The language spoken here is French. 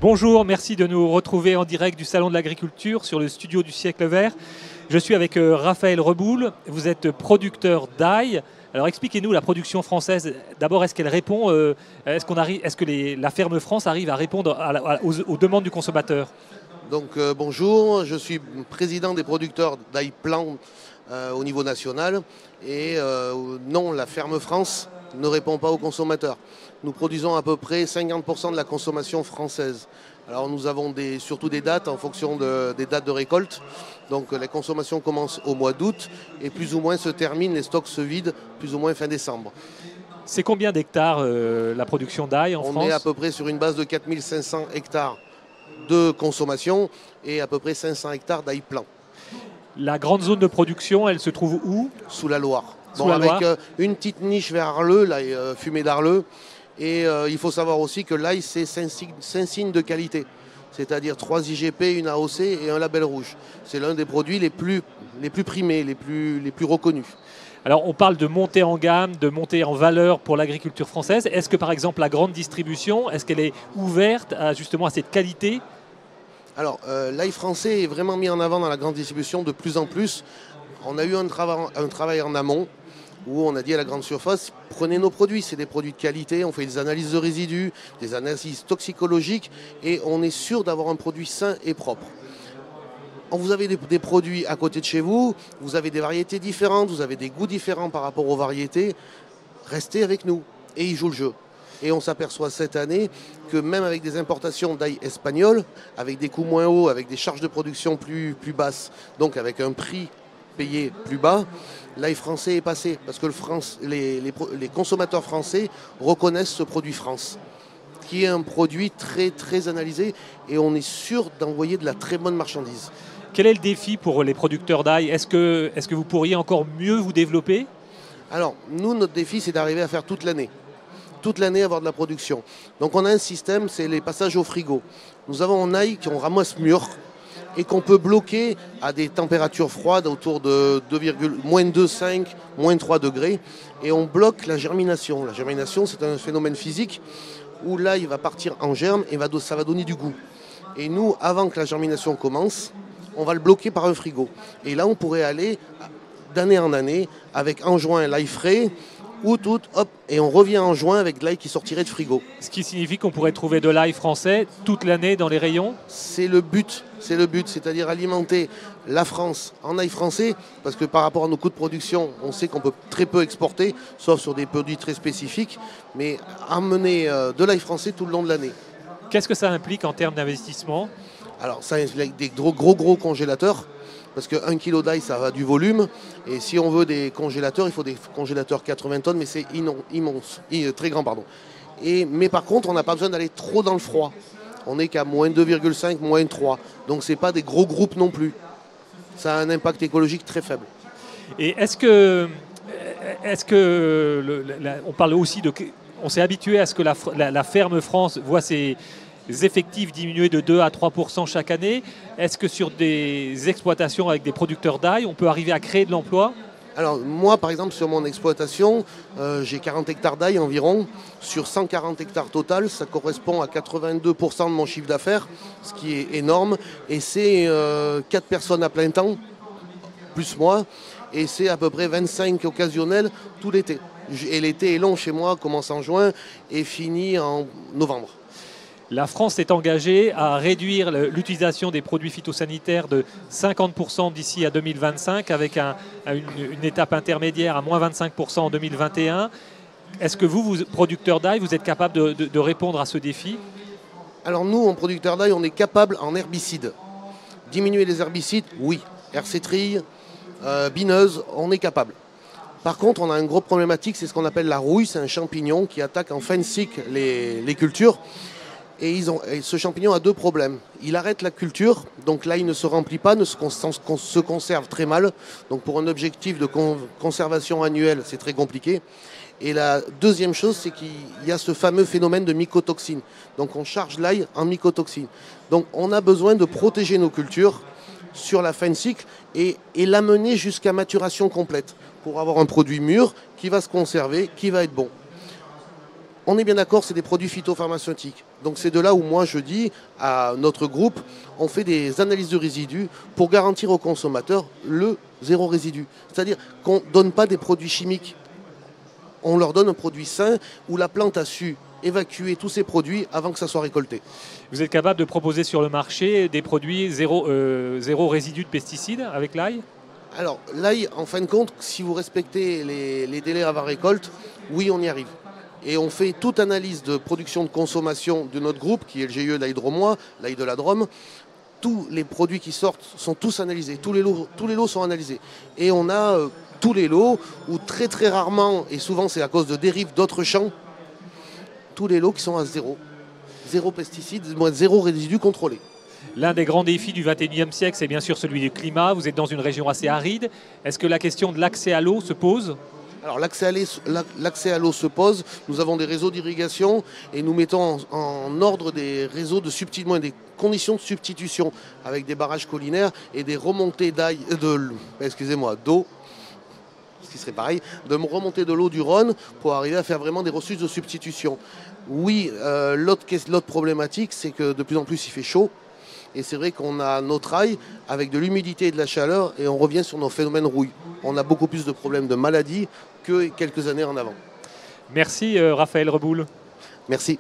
Bonjour, merci de nous retrouver en direct du Salon de l'Agriculture sur le studio du Siècle Vert. Je suis avec Raphaël Reboul, vous êtes producteur d'ail. Alors expliquez-nous la production française. D'abord, est-ce qu'elle répond, est-ce que la ferme France arrive à répondre aux demandes du consommateur? Donc bonjour, je suis président des producteurs d'ail plan au niveau national et non, la ferme France ne répond pas aux consommateurs. Nous produisons à peu près 50% de la consommation française. Alors nous avons surtout des dates en fonction des dates de récolte. Donc les consommations commencent au mois d'août et plus ou moins se terminent, les stocks se vident plus ou moins fin décembre. C'est combien d'hectares la production d'ail en France? On est à peu près sur une base de 4500 hectares de consommation et à peu près 500 hectares d'ail plan. La grande zone de production, elle se trouve où? Sous la Loire. Sous la Loire. Avec une petite niche vers Arleux, fumée d'Arleux. Et il faut savoir aussi que l'ail, c'est 5 signes de qualité. C'est-à-dire 3 IGP, une AOC et un label rouge. C'est l'un des produits les plus primés, les plus reconnus. Alors on parle de montée en gamme, de montée en valeur pour l'agriculture française. Est-ce que par exemple la grande distribution, est-ce qu'elle est ouverte justement à cette qualité? Alors l'ail français est vraiment mis en avant dans la grande distribution de plus en plus. On a eu un travail en amont où on a dit à la grande surface, prenez nos produits, c'est des produits de qualité, on fait des analyses de résidus, des analyses toxicologiques et on est sûr d'avoir un produit sain et propre. Vous avez des produits à côté de chez vous, vous avez des variétés différentes, vous avez des goûts différents par rapport aux variétés, restez avec nous et ils jouent le jeu. Et on s'aperçoit cette année que même avec des importations d'ail espagnol, avec des coûts moins hauts, avec des charges de production plus basses, donc avec un prix payé plus bas, l'ail français est passé parce que les consommateurs français reconnaissent ce produit France, qui est un produit très très analysé et on est sûr d'envoyer de la très bonne marchandise. Quel est le défi pour les producteurs d'ail? Est-ce que vous pourriez encore mieux vous développer? Alors nous, notre défi, c'est d'arriver à faire toute l'année avoir de la production. Donc on a un système, c'est les passages au frigo. Nous avons un ail qu'on ramasse mûr et qu'on peut bloquer à des températures froides autour de moins 2,5, moins 3 degrés. Et on bloque la germination. La germination, c'est un phénomène physique où l'ail va partir en germe et ça va donner du goût. Et nous, avant que la germination commence, on va le bloquer par un frigo. Et là, on pourrait aller d'année en année avec en juin l'ail frais, août, hop, et on revient en juin avec de l'ail qui sortirait de frigo. Ce qui signifie qu'on pourrait trouver de l'ail français toute l'année dans les rayons? C'est le but, c'est-à-dire alimenter la France en ail français, parce que par rapport à nos coûts de production, on sait qu'on peut très peu exporter, sauf sur des produits très spécifiques, mais amener de l'ail français tout le long de l'année. Qu'est-ce que ça implique en termes d'investissement? Alors ça implique des gros congélateurs, parce qu'un kilo d'ail, ça a du volume. Et si on veut des congélateurs, il faut des congélateurs 80 tonnes, mais c'est immense, très grand, pardon. Mais par contre, on n'a pas besoin d'aller trop dans le froid. On n'est qu'à moins 2,5, moins 3. Donc ce n'est pas des gros groupes non plus. Ça a un impact écologique très faible. Et on parle aussi on s'est habitué à ce que la ferme France voit ses effectifs diminuer de 2 à 3% chaque année. Est-ce que sur des exploitations avec des producteurs d'ail, on peut arriver à créer de l'emploi? Alors moi, par exemple, sur mon exploitation, j'ai 40 hectares d'ail environ. Sur 140 hectares total, ça correspond à 82% de mon chiffre d'affaires, ce qui est énorme. Et c'est 4 personnes à plein temps, plus moi. Et c'est à peu près 25 occasionnels tout l'été. Et l'été est long chez moi, commence en juin et finit en novembre. La France s'est engagée à réduire l'utilisation des produits phytosanitaires de 50% d'ici à 2025, avec une étape intermédiaire à moins 25% en 2021. Est-ce que vous, producteurs d'ail, vous êtes capable de répondre à ce défi? Alors nous, en producteurs d'ail, on est capable en herbicides. Diminuer les herbicides, oui. Hercétrille, bineuse, on est capable. Par contre, on a une grosse problématique, c'est ce qu'on appelle la rouille. C'est un champignon qui attaque en fin de cycle les cultures. Et ce champignon a 2 problèmes. Il arrête la culture, donc l'ail ne se remplit pas, se conserve très mal. Donc pour un objectif de conservation annuelle, c'est très compliqué. Et la deuxième chose, c'est qu'il y a ce fameux phénomène de mycotoxine. Donc on charge l'ail en mycotoxine. Donc on a besoin de protéger nos cultures sur la fin de cycle et l'amener jusqu'à maturation complète pour avoir un produit mûr qui va se conserver, qui va être bon. On est bien d'accord, c'est des produits phytopharmaceutiques. Donc c'est de là où moi je dis à notre groupe, on fait des analyses de résidus pour garantir aux consommateurs le zéro résidu. C'est-à-dire qu'on ne donne pas des produits chimiques. On leur donne un produit sain où la plante a su évacuer tous ces produits avant que ça soit récolté. Vous êtes capable de proposer sur le marché des produits zéro résidu de pesticides avec l'ail? Alors l'ail, en fin de compte, si vous respectez les délais avant récolte, oui, on y arrive. Et on fait toute analyse de production de consommation de notre groupe, qui est le GIE d'ail dromois, l'ail de la Drôme. Tous les produits qui sortent sont tous analysés, tous les lots sont analysés. Et on a tous les lots, où très très rarement, et souvent c'est à cause de dérives d'autres champs, tous les lots qui sont à zéro. Zéro pesticide, zéro résidu contrôlé. L'un des grands défis du XXIe siècle, c'est bien sûr celui du climat. Vous êtes dans une région assez aride. Est-ce que la question de l'accès à l'eau se pose? Alors l'accès à l'eau se pose, nous avons des réseaux d'irrigation et nous mettons en ordre des réseaux de substitution, des conditions de substitution avec des barrages collinaires et des remontées d'eau, ce qui serait pareil, de remonter de l'eau du Rhône pour arriver à faire vraiment des ressources de substitution. Oui, l'autre problématique, c'est que de plus en plus il fait chaud. Et c'est vrai qu'on a notre ail avec de l'humidité et de la chaleur et on revient sur nos phénomènes rouille. On a beaucoup plus de problèmes de maladies que quelques années en avant. Merci Raphaël Reboul. Merci.